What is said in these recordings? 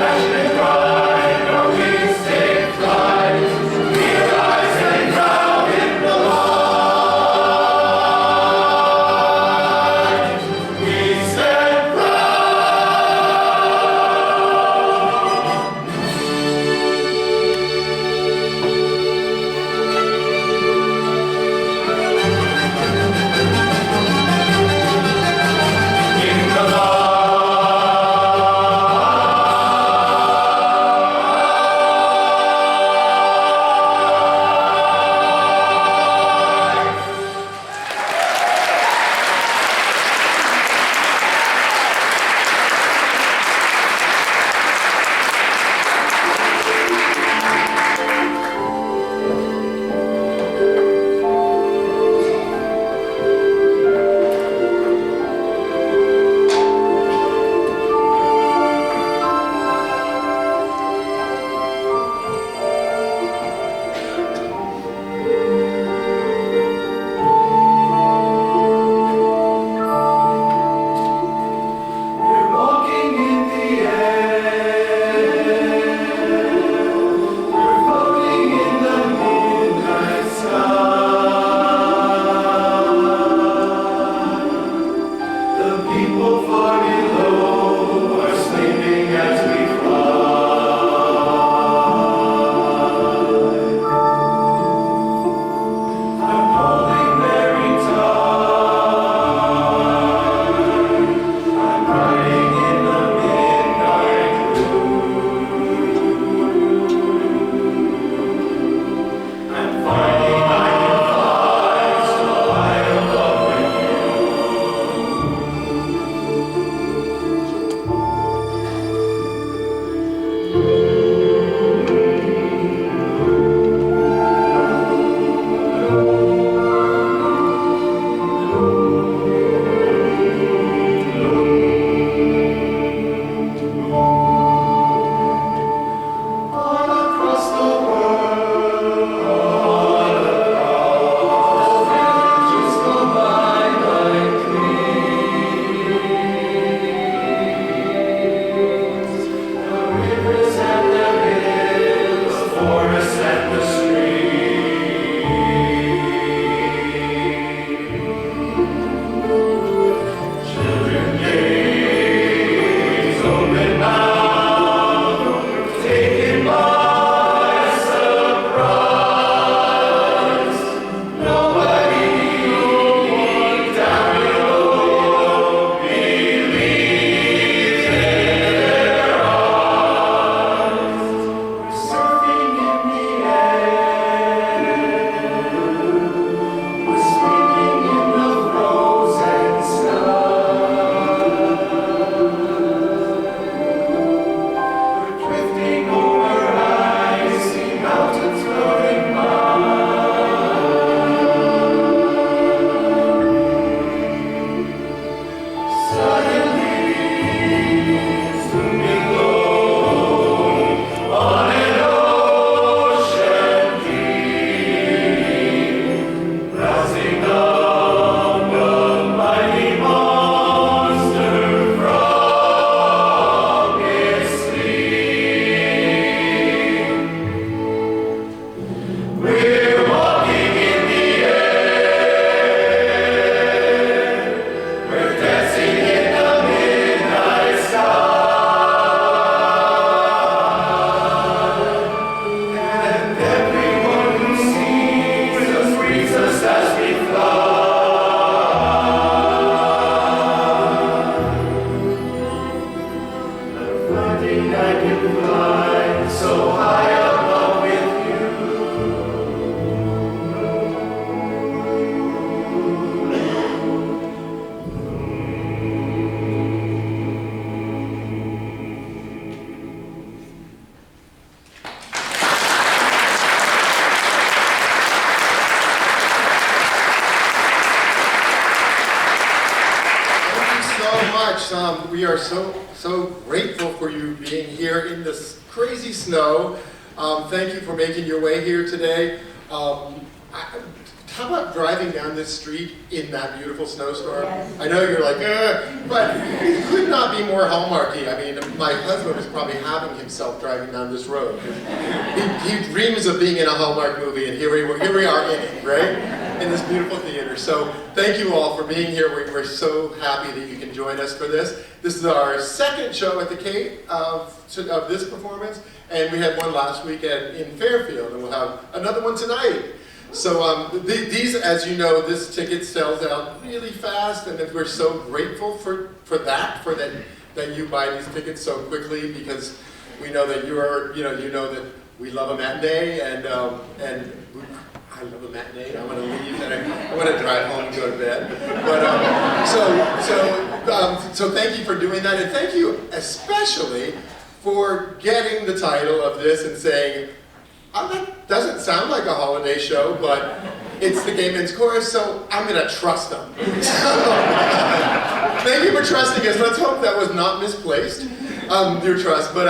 Passion and pride, our wings much. We are so grateful for you being here in this crazy snow. Thank you for making your way here today. How about driving down this street in that beautiful snowstorm? Yes. I know you're like, but it could not be more Hallmarky. I mean, my husband was probably having himself driving down this road. He dreams of being in a Hallmark movie, and here we are in it, right? In this beautiful theater. So thank you all for being here. We're so happy that you can join us for this. This is our second show at the Cape of this performance, and we had one last weekend in Fairfield, and we'll have another one tonight. So these, as you know, this ticket sells out really fast, and we're so grateful for that you buy these tickets so quickly, because we know that you know that we love a matinee, and I love a matinee. I want to leave and I want to drive home and go to bed. But so thank you for doing that, and thank you especially for getting the title of this and saying, that doesn't sound like a holiday show, but it's the Gay Men's Chorus, so I'm going to trust them. Thank you for trusting us. Let's hope that was not misplaced, your trust. But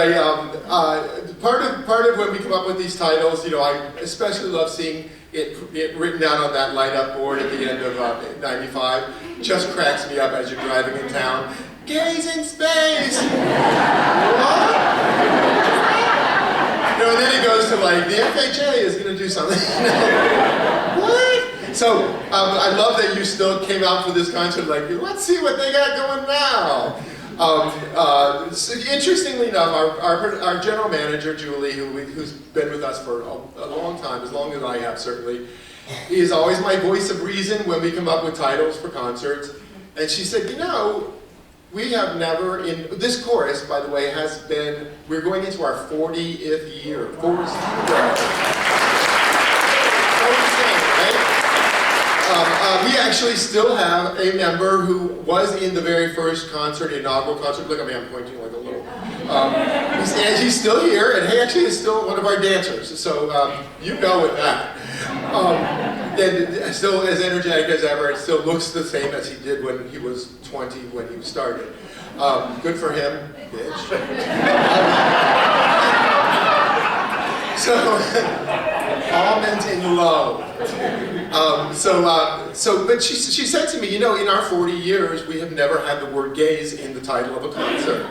part of when we come up with these titles, I especially love seeing it written down on that light-up board at the end of 95. Just cracks me up as you're driving in town. Gays in space! What? And then it goes to like, the FHA is going to do something. What? So I love that you still came out for this concert like, let's see what they got going now. So interestingly enough, our general manager, Julie, who's been with us for a long time, as long as I have certainly, is always my voice of reason when we come up with titles for concerts. And she said, we have never, in this chorus, by the way, we're going into our 40th year. 40, right? We actually still have a member who was in the very first concert, inaugural concert. Look at me, I'm pointing like a little. He's still here, and he actually is still one of our dancers. So you go with that. And still as energetic as ever, and still looks the same as he did when he was 20, when he started. Good for him, bitch. So, all meant in love. But she said to me, in our 40 years, we have never had the word gays in the title of a concert.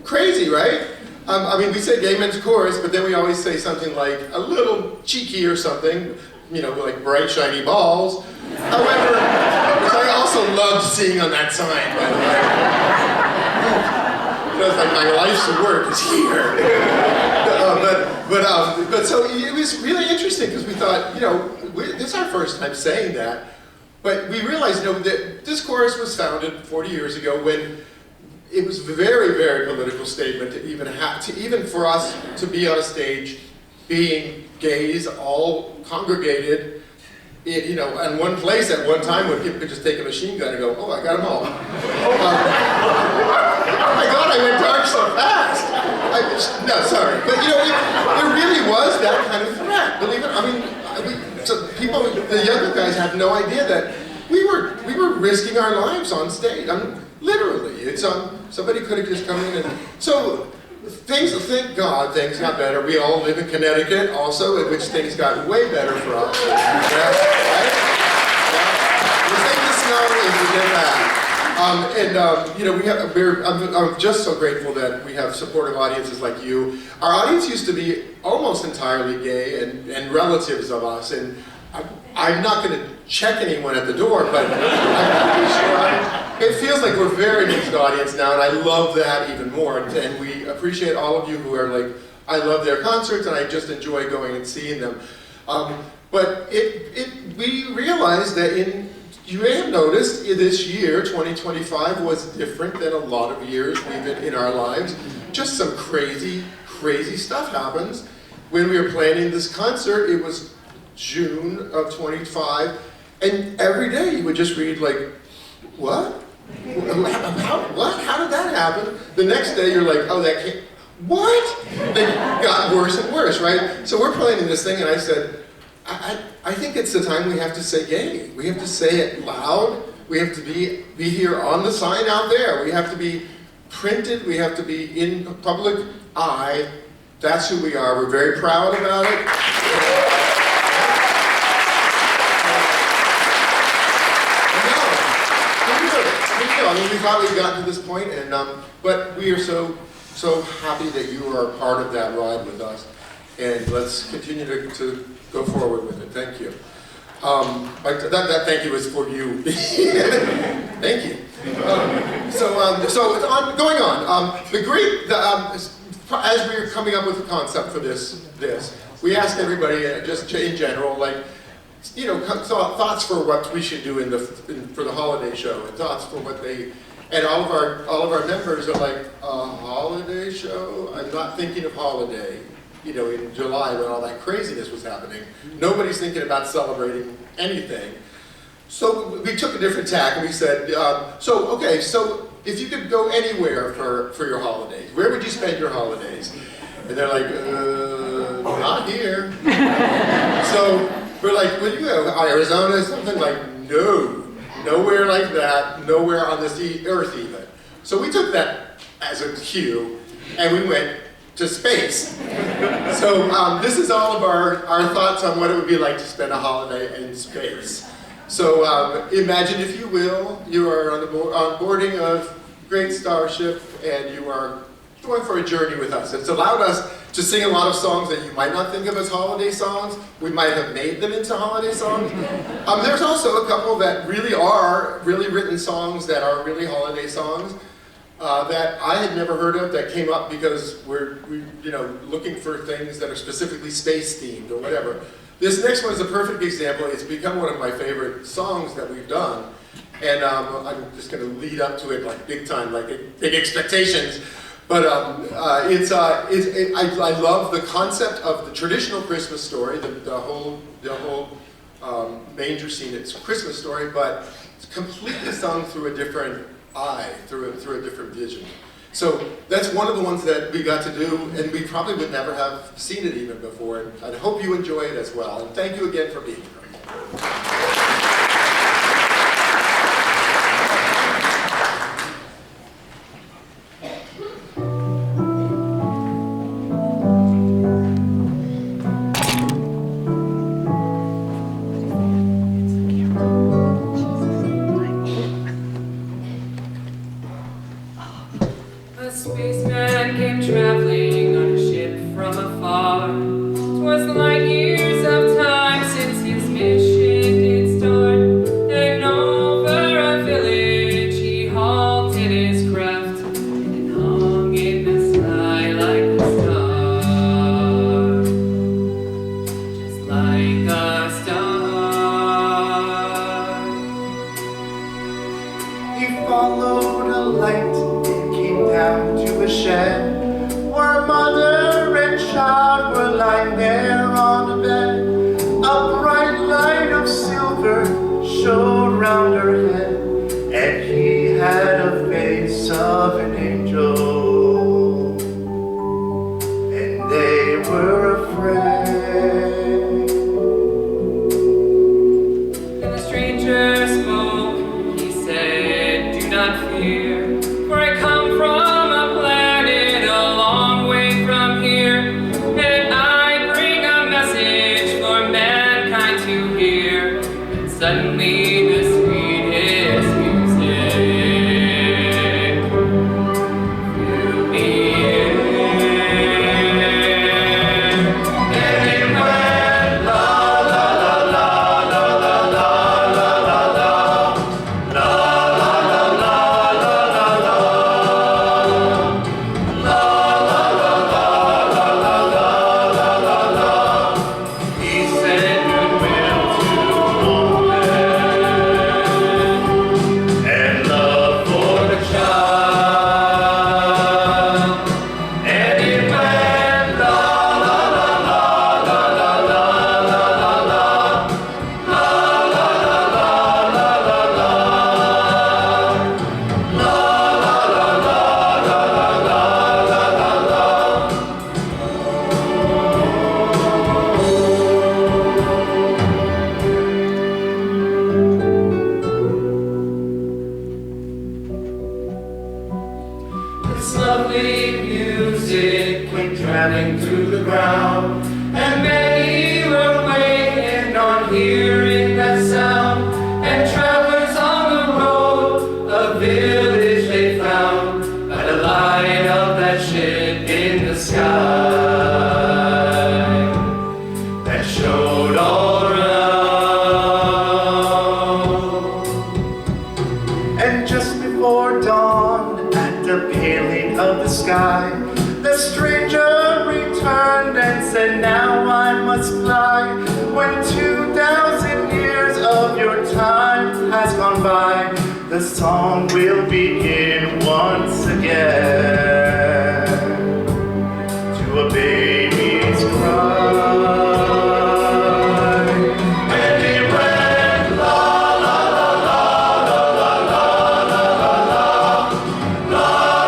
Crazy, right? We say Gay Men's Chorus, but then we always say something like a little cheeky or something, like bright, shiny balls. However, which I also loved seeing on that sign, by the way. It's like my life's work is here. But so it was really interesting because we thought, this is our first time saying that, but we realized, that this chorus was founded 40 years ago when it was a very, very political statement to even for us to be on a stage, being gays, all congregated, in one place at one time when people could just take a machine gun and go, oh, I got them all. Oh my God, I went dark so fast. No, sorry, but there really was that kind of threat. Believe it. So people, the younger guys, have no idea that we were risking our lives on stage. Literally, it's somebody could have just come in and so. Thank God, things got better. We all live in Connecticut also, in which things got way better for us. Yeah, right? Yeah. We take the snow and we get that. I'm just so grateful that we have supportive audiences like you. Our audience used to be almost entirely gay and relatives of us, and I'm not going to check anyone at the door, but I'm pretty sure it feels like we're a very mixed audience now, and I love that even more. And we appreciate all of you who are like, I love their concerts, and I just enjoy going and seeing them. But we realized that you may have noticed this year, 2025, was different than a lot of years we've been in our lives. Just some crazy, crazy stuff happens. When we were planning this concert, it was June of 25, and every day you would just read like, what? What? How did that happen? The next day you're like, oh, that can't, what? It got worse and worse, right? So we're planning this thing, and I said, I think it's the time we have to say gay. We have to say it loud, We have to be here on the sign out there. We have to be printed. We have to be in public eye. That's who we are. We're very proud about it. I mean, we thought we'd gotten to this point, and but we are so happy that you are a part of that ride with us, and let's continue to go forward with it. Thank you. That thank you is for you. Thank you. So it's going on. As we were coming up with the concept for this, we asked everybody, just in general, like, you know, thoughts for what we should do for the holiday show, and thoughts for what they, and all of our members are like, a holiday show? I'm not thinking of holiday. You know, in July when all that craziness was happening, nobody's thinking about celebrating anything. So we took a different tack and we said, so if you could go anywhere for your holidays, where would you spend your holidays? And they're like, not here. So we're like, would you go Arizona, something? Like, no, nowhere like that, nowhere on this earth even. So we took that as a cue and we went to space. So this is all of our thoughts on what it would be like to spend a holiday in space. So imagine, if you will, you are on boarding a great starship and you are going for a journey with us. It's allowed us to sing a lot of songs that you might not think of as holiday songs. We might have made them into holiday songs. There's also a couple that really are written songs that are really holiday songs. That I had never heard of, that came up because we're looking for things that are specifically space themed or whatever. This next one is a perfect example. It's become one of my favorite songs that we've done, and I'm just going to lead up to it like big time, like big expectations. But I love the concept of the traditional Christmas story, the whole manger scene. It's a Christmas story, but it's completely sung through a different eye, through a different vision. So that's one of the ones that we got to do, and we probably would never have seen it even before. And I hope you enjoy it as well. And thank you again for being here. Yeah. and said, now I must fly. When 2,000 years of your time has gone by, the song will begin once again to a baby's cry. And it went la la la la la la la la la la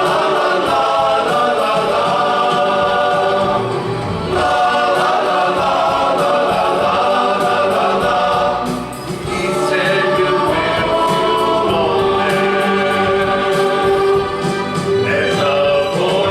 la la la la. He said you will feel lonely, and love for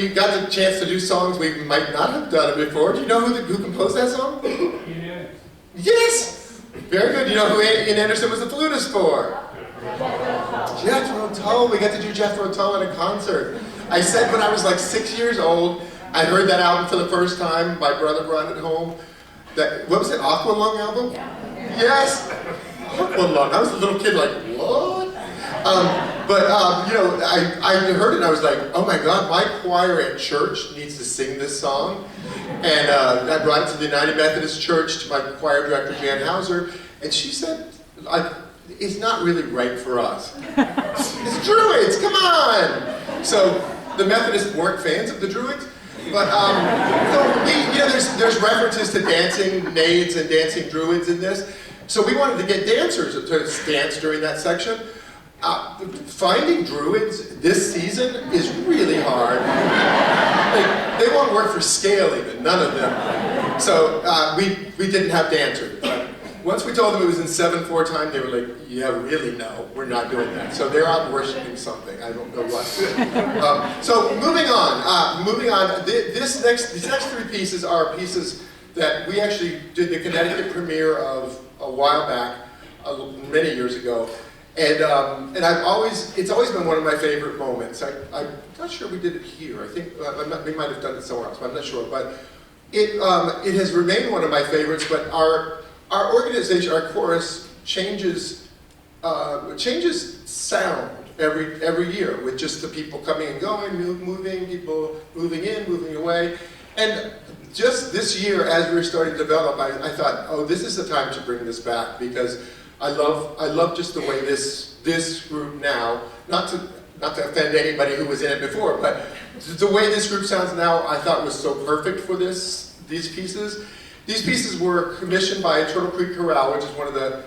we got the chance to do songs we might not have done before. Do you know who composed that song? Yes! Very good. You know who Ian Anderson was the flutist for? Jethro Tull. We got to do Jethro Tull at a concert. I said when I was like 6 years old, I heard that album for the first time. My brother brought it home. What was it, Aqualung album? Yes! Aqualung. I was a little kid like, what? You know, I heard it and I was like, oh my God, my choir at church needs to sing this song. And I brought it to the United Methodist Church, to my choir director, Jan Hauser, and she said, it's not really right for us. It's Druids, come on! So the Methodists weren't fans of the Druids, but you know, there's references to dancing naiads and dancing Druids in this. So we wanted to get dancers to dance during that section. Finding Druids this season is really hard. They won't work for scale even, none of them. So we didn't have dancers. But once we told them it was in 7/4 time, they were like, yeah, really, no, we're not doing that. So they're out worshiping something, I don't know what. So moving on, these next three pieces are pieces that we actually did the Connecticut premiere of a while back, many years ago. And it's always been one of my favorite moments. I'm not sure we did it here. I think we might have done it somewhere else, but I'm not sure. But it has remained one of my favorites. But our organization, our chorus, changes sound every year with just the people coming and going, moving, people moving in, moving away, and just this year, as we were starting to develop, I thought, oh, this is the time to bring this back because I love just the way this group now, not to offend anybody who was in it before, but the way this group sounds now, I thought was so perfect for these pieces. These pieces were commissioned by Turtle Creek Chorale, which is one of the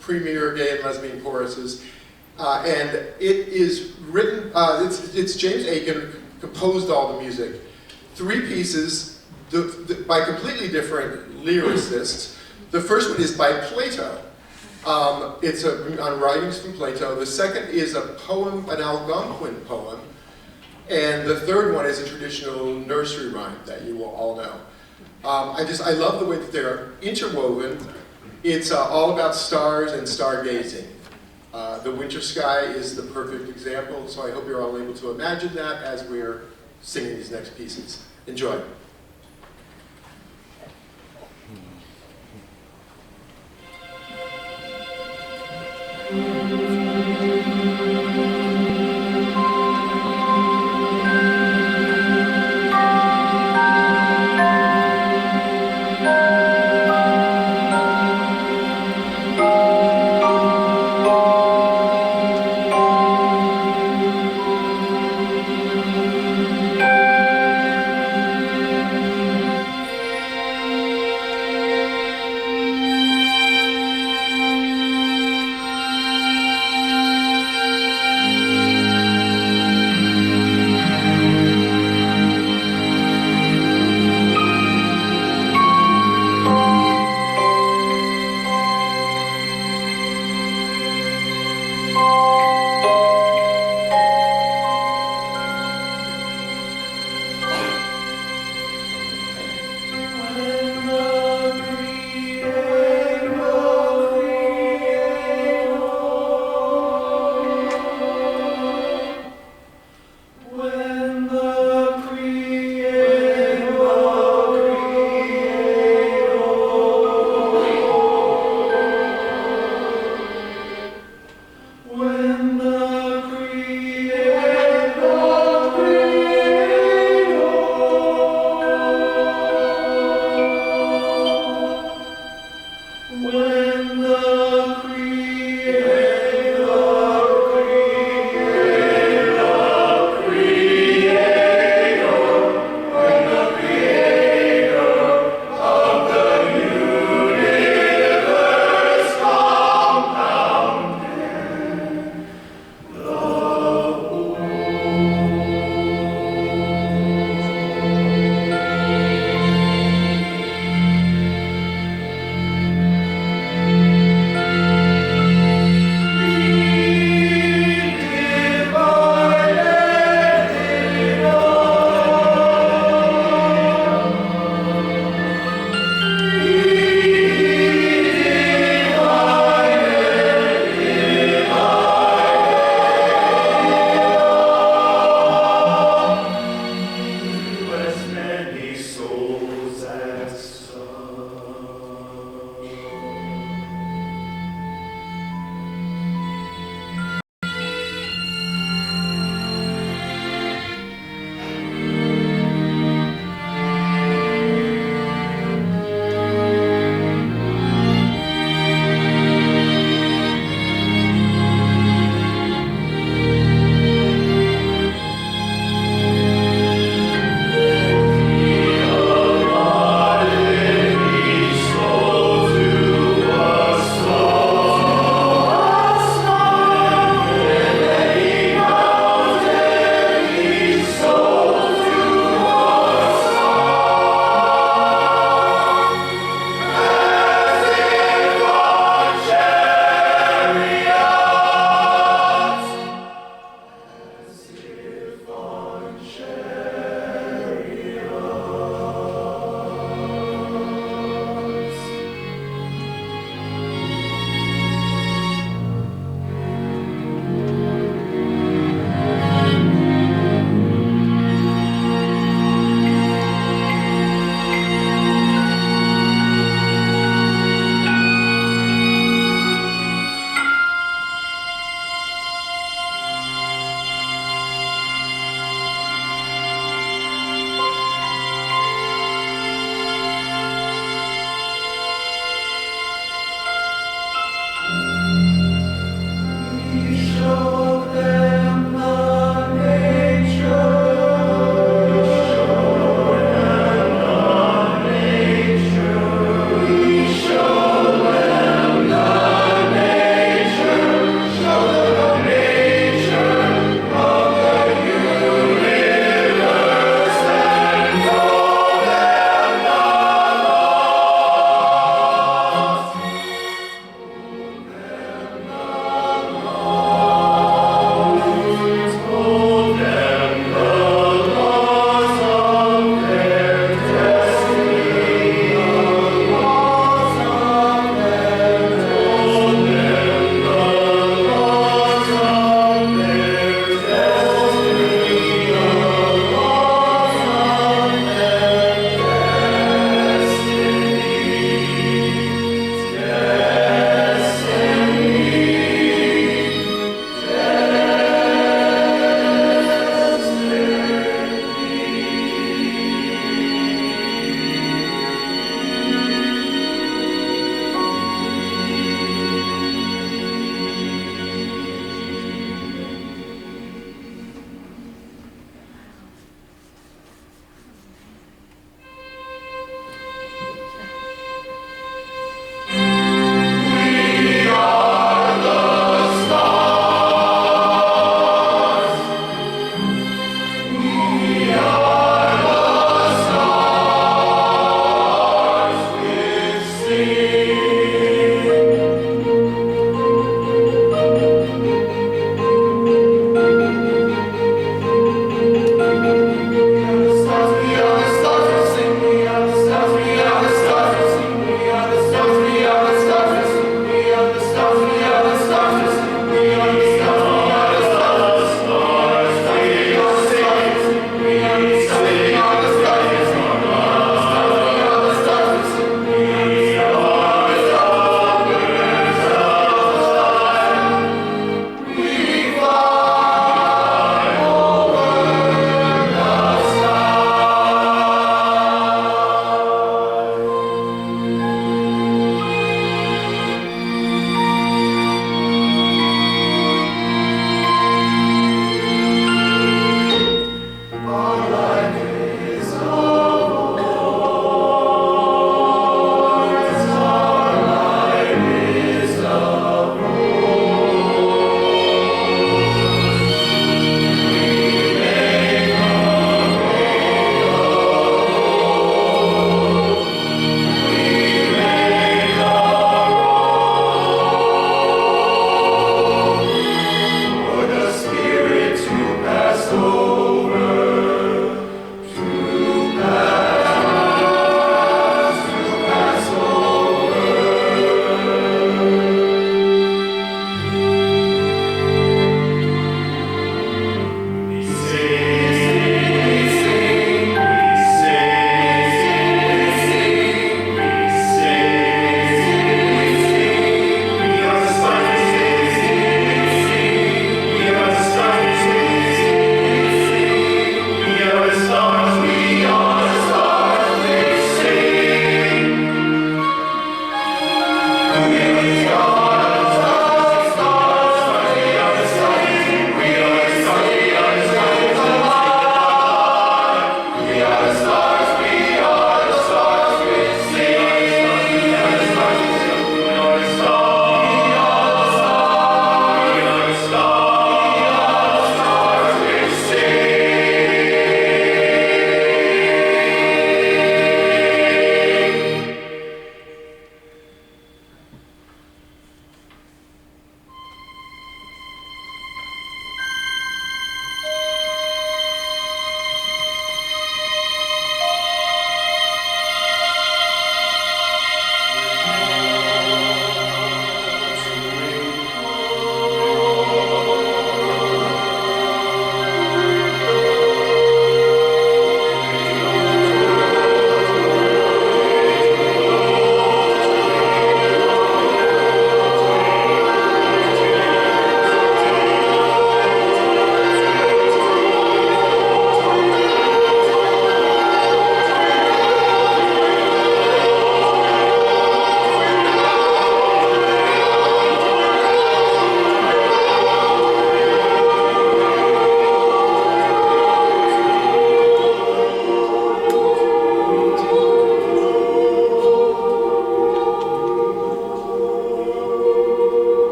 premier gay and lesbian choruses, and it is written. It's James Aiken composed all the music. 3 pieces by completely different lyricists. The first one is by Plato. It's on writings from Plato. The second is a poem, an Algonquin poem. And the third one is a traditional nursery rhyme that you will all know. I love the way that they're interwoven. It's all about stars and stargazing. The winter sky is the perfect example, so I hope you're all able to imagine that as we're singing these next pieces. Enjoy.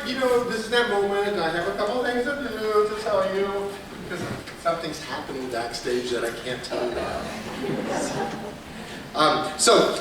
You know, this is that moment. I have a couple of things to do to tell you because something's happening backstage that I can't tell you about. So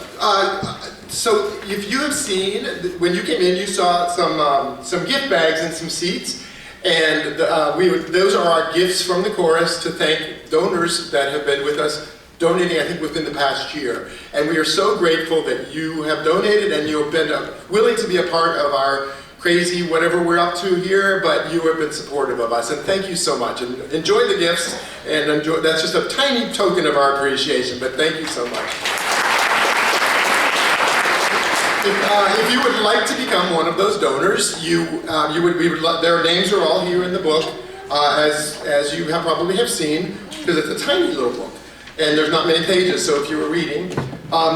if you have seen, when you came in, you saw some gift bags and some seats, and those are our gifts from the chorus to thank donors that have been with us, donating, I think, within the past year. And we are so grateful that you have donated and you have been willing to be a part of our crazy whatever we're up to here, but you have been supportive of us, and thank you so much. And enjoy the gifts, and that's just a tiny token of our appreciation, but thank you so much. If you would like to become one of those donors, their names are all here in the book, as you probably have seen, because it's a tiny little book, and there's not many pages, so if you were reading.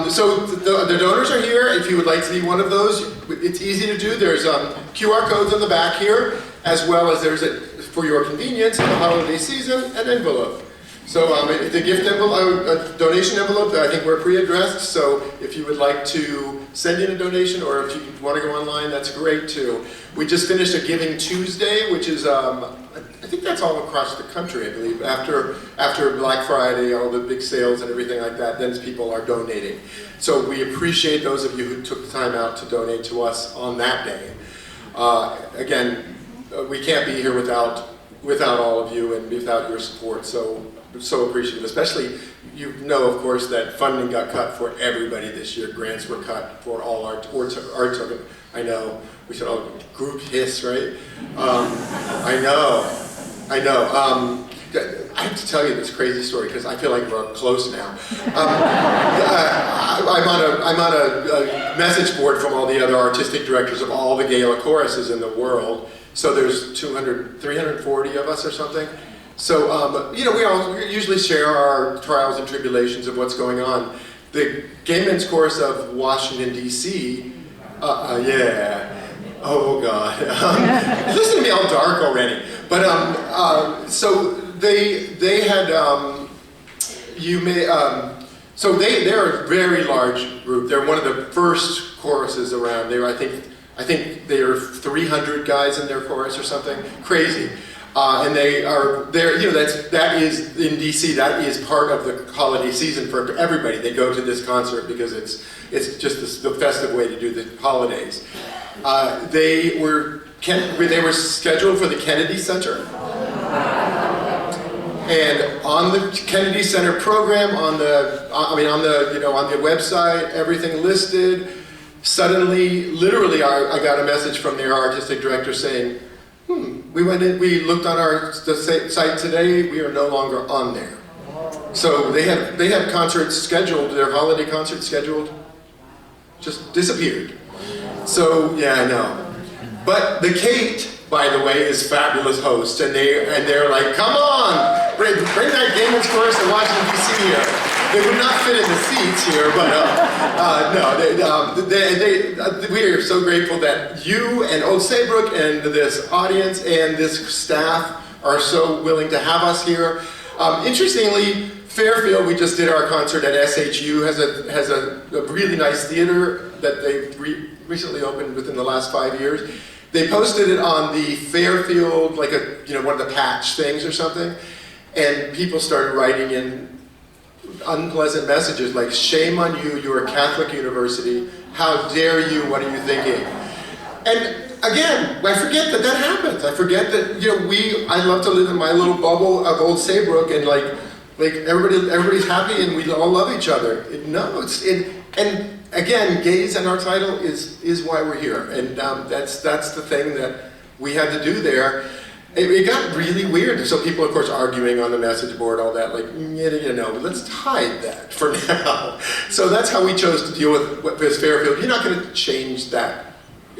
So the donors are here. If you would like to be one of those, it's easy to do. There's QR codes on the back here, as well as there's, for your convenience, in the holiday season, an envelope. So the gift envelope, a donation envelope, I think we're pre-addressed, so if you would like to send in a donation, or if you want to go online, that's great too. We just finished a Giving Tuesday, which is, I think that's all across the country, I believe. After Black Friday, all the big sales and everything like that, then people are donating. So we appreciate those of you who took the time out to donate to us on that day. Again, we can't be here without all of you and without your support, so appreciative. Especially, you know, of course, that funding got cut for everybody this year. Grants were cut for all our token. I know, we should all group hiss, right? I know. I have to tell you this crazy story because I feel like we're close now. I'm on a message board from all the other artistic directors of all the gala choruses in the world. So there's 340 of us or something. So, you know, we usually share our trials and tribulations of what's going on. The Gay Men's Chorus of Washington, D.C., yeah. Oh, God. Listen to me all dark already. But, so they had, they're a very large group. They're one of the first choruses around. I think they are 300 guys in their chorus or something. Crazy. And they're, you know, that is in DC, that is part of the holiday season for everybody. They go to this concert because it's just the festive way to do the holidays. They were scheduled for the Kennedy Center. And on the Kennedy Center program, on the website, everything listed. Suddenly, literally, I got a message from their artistic director saying, we went in, we looked on the site today, we are no longer on there. So they had concerts scheduled, their holiday concert scheduled, just disappeared. So, yeah, I know. But the Kate, by the way, is fabulous host, and they're like, come on, bring that Gay Men's Chorus to Washington, D.C. here. They would not fit in the seats here, but no, we are so grateful that you and Old Saybrook and this audience and this staff are so willing to have us here. Interestingly, Fairfield, we just did our concert at SHU, has a really nice theater that they recently opened within the last 5 years. They posted it on the Fairfield, like one of the patch things or something, and people started writing in unpleasant messages like, shame on you, you're a Catholic university, how dare you, what are you thinking? And again, I forget that happens. I forget that, you know, I love to live in my little bubble of Old Saybrook and like everybody's happy and we all love each other. And again, gays in our title is why we're here. And that's the thing that we had to do there. It got really weird. So people, of course, arguing on the message board, all that, like, you know, let's hide that for now. So that's how we chose to deal with this Fairfield. You're not going to change that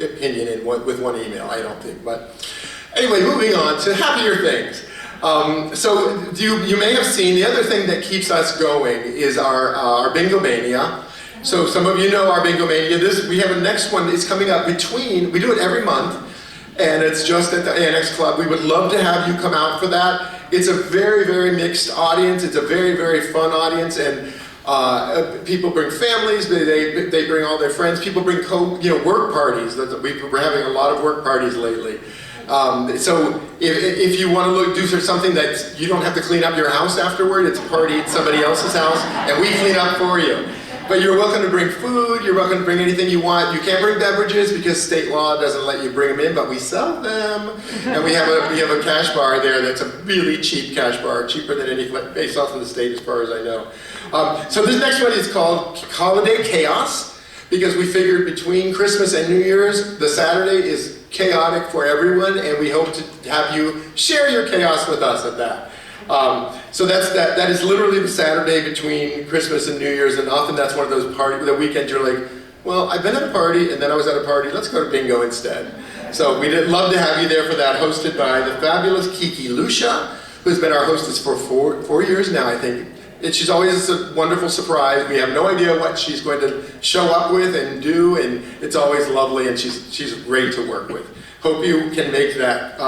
opinion with one email, I don't think. But anyway, moving on to happier things. So you may have seen, the other thing that keeps us going is our Bingo Mania. So some of you know our Bingo Mania. We have a next one that's coming up we do it every month. And it's just at the Annex Club. We would love to have you come out for that. It's a very, very mixed audience. It's a very, very fun audience. And People bring families, they bring all their friends. People bring work parties. We're having a lot of work parties lately. So if you want to do something that you don't have to clean up your house afterward, it's a party at somebody else's house, and we clean up for you. But you're welcome to bring food, you're welcome to bring anything you want. You can't bring beverages because state law doesn't let you bring them in, but we sell them. And we have a cash bar there that's a really cheap cash bar, cheaper than any place else in the state as far as I know. So this next one is called Holiday Chaos, because we figured between Christmas and New Year's, the Saturday is chaotic for everyone, and we hope to have you share your chaos with us at that. So that is literally the Saturday between Christmas and New Year's, and often that's one of those the weekends you're like, well, I've been at a party, and then I was at a party, let's go to bingo instead. So we'd love to have you there for that, hosted by the fabulous Kiki Lucia, who's been our hostess for four years now, I think. And she's always a wonderful surprise. We have no idea what she's going to show up with and do, and it's always lovely, and she's great to work with. Hope you can make that.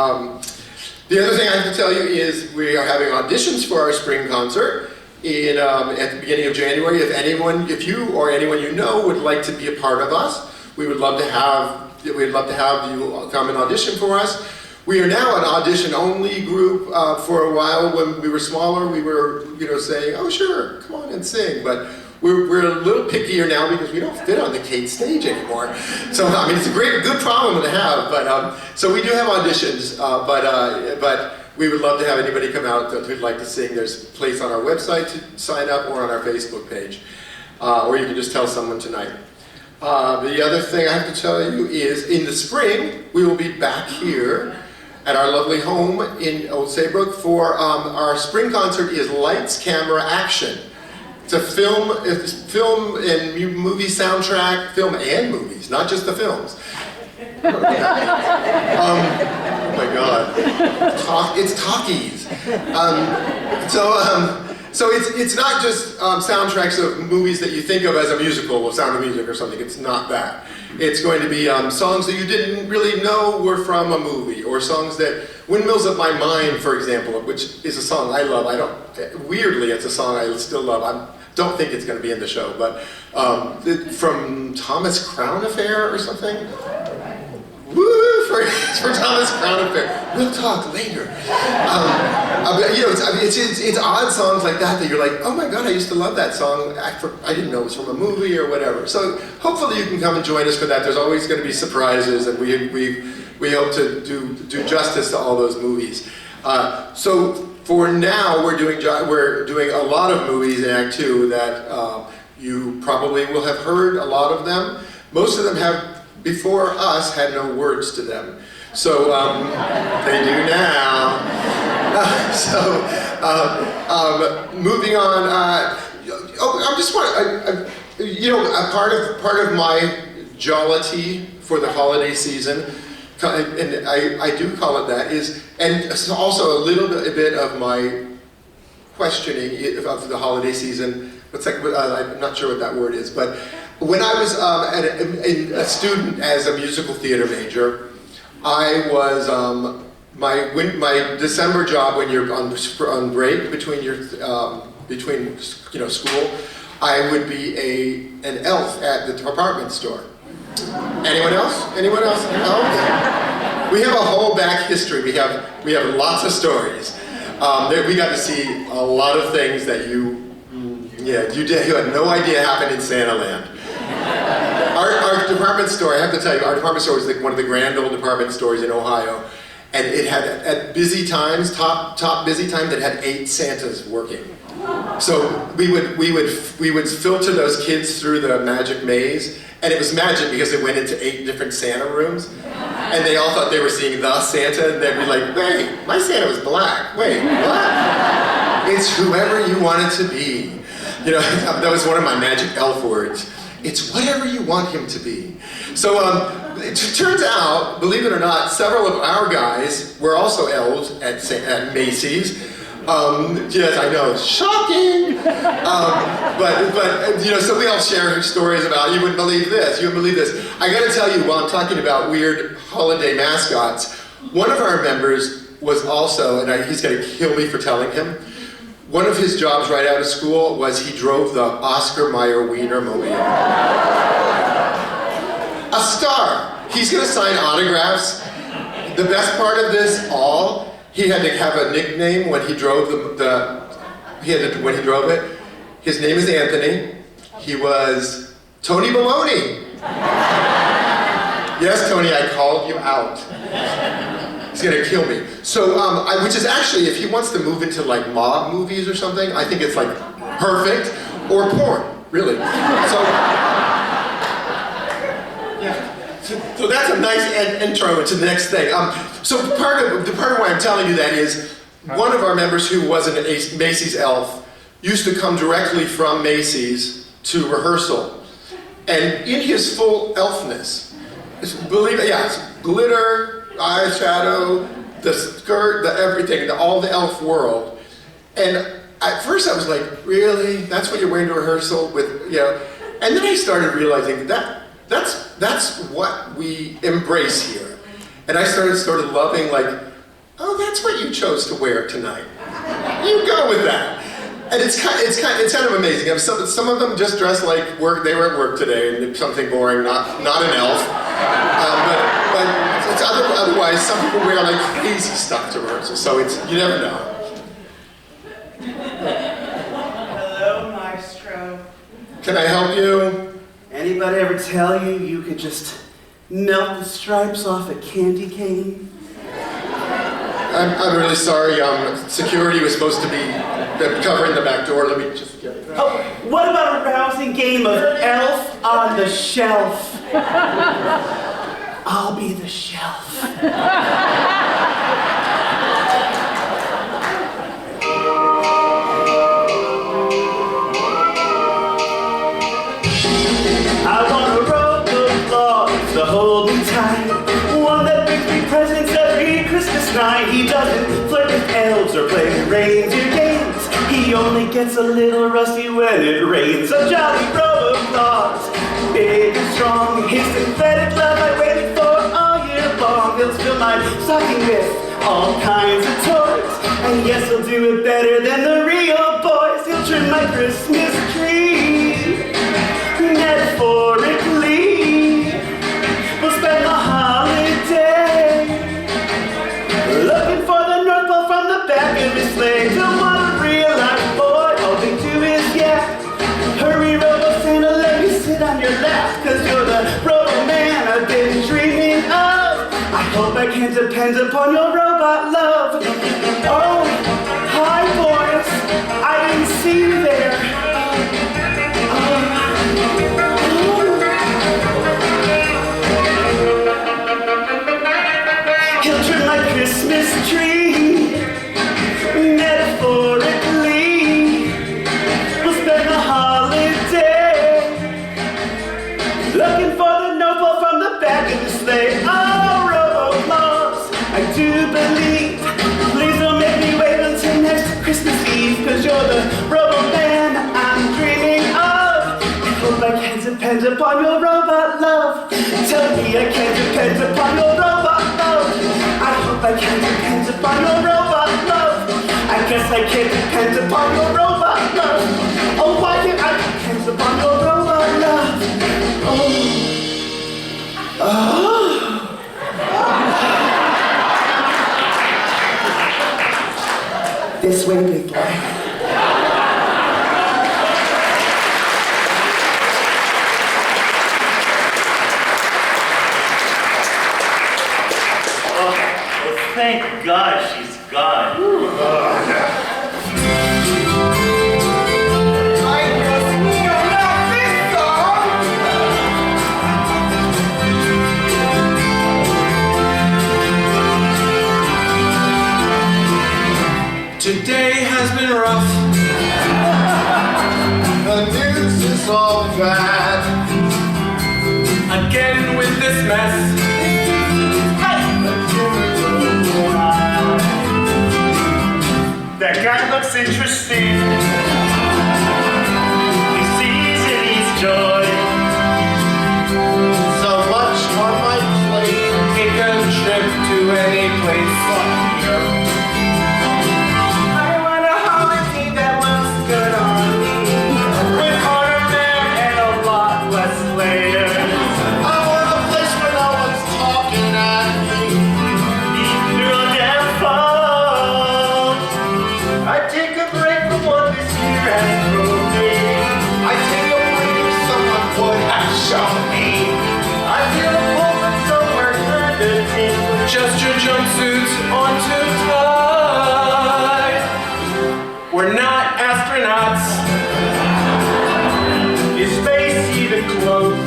The other thing I have to tell you is we are having auditions for our spring concert at the beginning of January. If you or anyone you know would like to be a part of us, we'd love to have you come and audition for us. We are now an audition-only group. For a while, when we were smaller, we were, saying, "Oh, sure, come on and sing." But we're a little pickier now because we don't fit on the Kate stage anymore. So I mean, it's a good problem to have. But so we do have auditions. But we would love to have anybody come out who'd like to sing. There's a place on our website to sign up, or on our Facebook page, or you can just tell someone tonight. The other thing I have to tell you is, in the spring, we will be back here at our lovely home in Old Saybrook for our spring concert is Lights, Camera, Action. It's a film and movie soundtrack, film and movies, not just the films. Oh my God, it's talkies. So it's not just soundtracks of movies that you think of as a musical or Sound of Music or something. It's not that. It's going to be songs that you didn't really know were from a movie, or songs that, Windmills of My Mind, for example, which is a song I love. Weirdly, it's a song I still love. I don't think it's going to be in the show, but from Thomas Crown Affair or something. Woo, for Thomas Crown Affair. We'll talk later. It's odd songs like that you're like, oh my God, I used to love that song. I didn't know it was from a movie or whatever. So hopefully you can come and join us for that. There's always going to be surprises, and we hope to do justice to all those movies. So for now, we're doing a lot of movies in Act 2 that you probably will have heard a lot of them. Most of them have, before us, had no words to them. So they do now. Moving on. I just want part of my jollity for the holiday season, and I do call it that, and it's also a little bit of my questioning of the holiday season. I'm not sure what that word is, but when I was a student as a musical theater major, I was my December job, when you're on break between school, I would be an elf at the department store. Anyone else? Anyone else? Elves? We have a whole back history. We have lots of stories. We got to see a lot of things that you had no idea happened in Santa Land. Our department store, I have to tell you, our department store was one of the grand old department stores in Ohio, and it had, at busy times, top busy times, it had 8 Santas working. So we would filter those kids through the magic maze, and it was magic because it went into 8 different Santa rooms, and they all thought they were seeing the Santa, and they'd be like, "Wait, my Santa was black. Wait, what?" It's whoever you want it to be. That was one of my magic elf words. It's whatever you want him to be. So it turns out, believe it or not, several of our guys were also elves at Macy's. Yes, I know, shocking. So we all share stories about, you wouldn't believe this, you wouldn't believe this. I gotta tell you, while I'm talking about weird holiday mascots, one of our members was also, and he's gonna kill me for telling him, one of his jobs right out of school was he drove the Oscar Mayer Wienermobile. A star. He's gonna sign autographs. The best part of this all, he had to have a nickname when he drove when he drove it. His name is Anthony. He was Tony Baloney. Yes, Tony, I called you out. He's gonna kill me. So, which is actually, if he wants to move into like mob movies or something, I think it's like perfect, or porn, really. So, yeah. So that's a nice intro to the next thing. So part of why I'm telling you that is, one of our members who was a Macy's elf used to come directly from Macy's to rehearsal. And in his full elfness, believe it, yeah, glitter, eyeshadow, the skirt, the everything, all the elf world. And at first I was like, really? That's what you're wearing to rehearsal with, you know? And then I started realizing that's what we embrace here. And I started sort of loving, like, oh, that's what you chose to wear tonight. You go with that. And it's kind of amazing. Some of them just dress like work. They were at work today and did something boring, not an elf. But it's otherwise, some people wear like crazy stuff to rehearsal. So you never know. Hello, Maestro. Can I help you? Anybody ever tell you you could just melt the stripes off a candy cane? I'm really sorry. Security was supposed to be covering the back door. Let me just get it. Oh, what about a rousing game of Elf on the Shelf? I'll be the shelf. I want a robe of applause to hold me tight, one that brings me presents every Christmas night. He doesn't flirt with elves or play reindeer games. He only gets a little rusty when it rains. A jolly robe of applause, big and strong. His synthetic love I waited for all year long. He'll fill my stocking with all kinds of toys, and yes, he'll do it better than the real boys. He'll trim my Christmas tree metaphorically. We'll spend the holiday looking for the North Pole from the back of his sleigh. Don't want a real life boy, all they do is yap. Hurry, Robo-Santa, let me sit on your lap, 'cause you're the Robo-Man I've been dreaming of. I hope I can depend upon your robot love. Oh, hi boys, I didn't see you there. He'll trim my Christmas tree metaphorically. We'll spend the holiday looking for the North Pole from the back of the sleigh. Oh, Robo-Claus, I do believe. Please don't make me wait until next Christmas Eve, 'cause you're the Robo-Man I'm dreaming of. I hope I can depend upon your robot love. Tell me I can't depend upon your robot love. I hope I can depend upon your robot love. I guess I can't depend upon your robot love. Oh, why can't I depend upon your robot love? This way, big boy. Thank God she's gone. Today has been rough. The news is all bad. Again with this mess. That guy looks interesting. He sees it, he's joy. So much on my plate. Take a trip to any place. I want a holiday that Just your jumpsuits on too tight. We're not astronauts. Is space even close?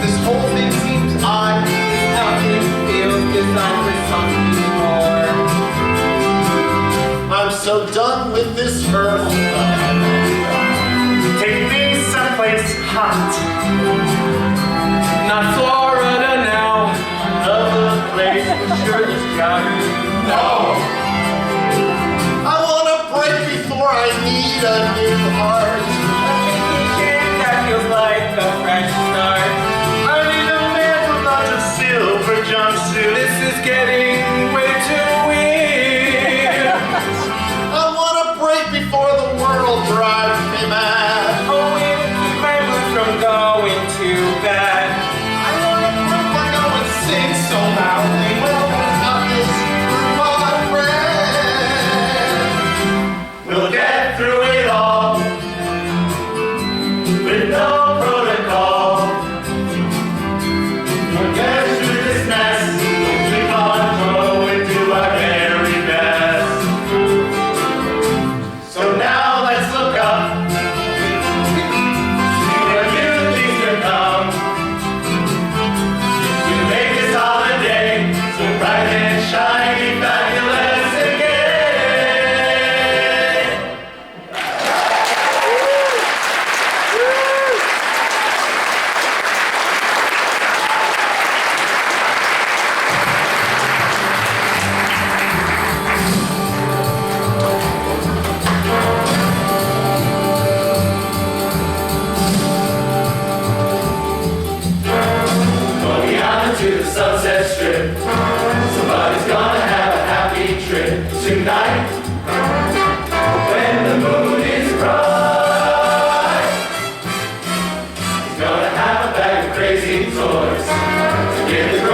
This whole thing seems odd. How it feels designed for something more. I'm so done with this earth. Take me someplace hot. Not Florida now. Another place that sure is driving. No! I want a break before I need a new heart. That feels like a fresh start. I need a man without a silver jumpsuit. This is getting way too weird. I want a break before the world drives me mad. Oh, it will keep my mood from going too bad. I want a group where no one sings so loudly. Welcome to this group of friends. We'll get through it all with no protocol. We'll get through this mess. We'll keep on going to our very best. So now let's look up. See where new things can come. We make this holiday so bright and shiny, fabulous again. Going out to the Sunset Strip. Somebody's gonna have a happy trip tonight. When the moon is bright, he's gonna have a bag of crazy toys to give the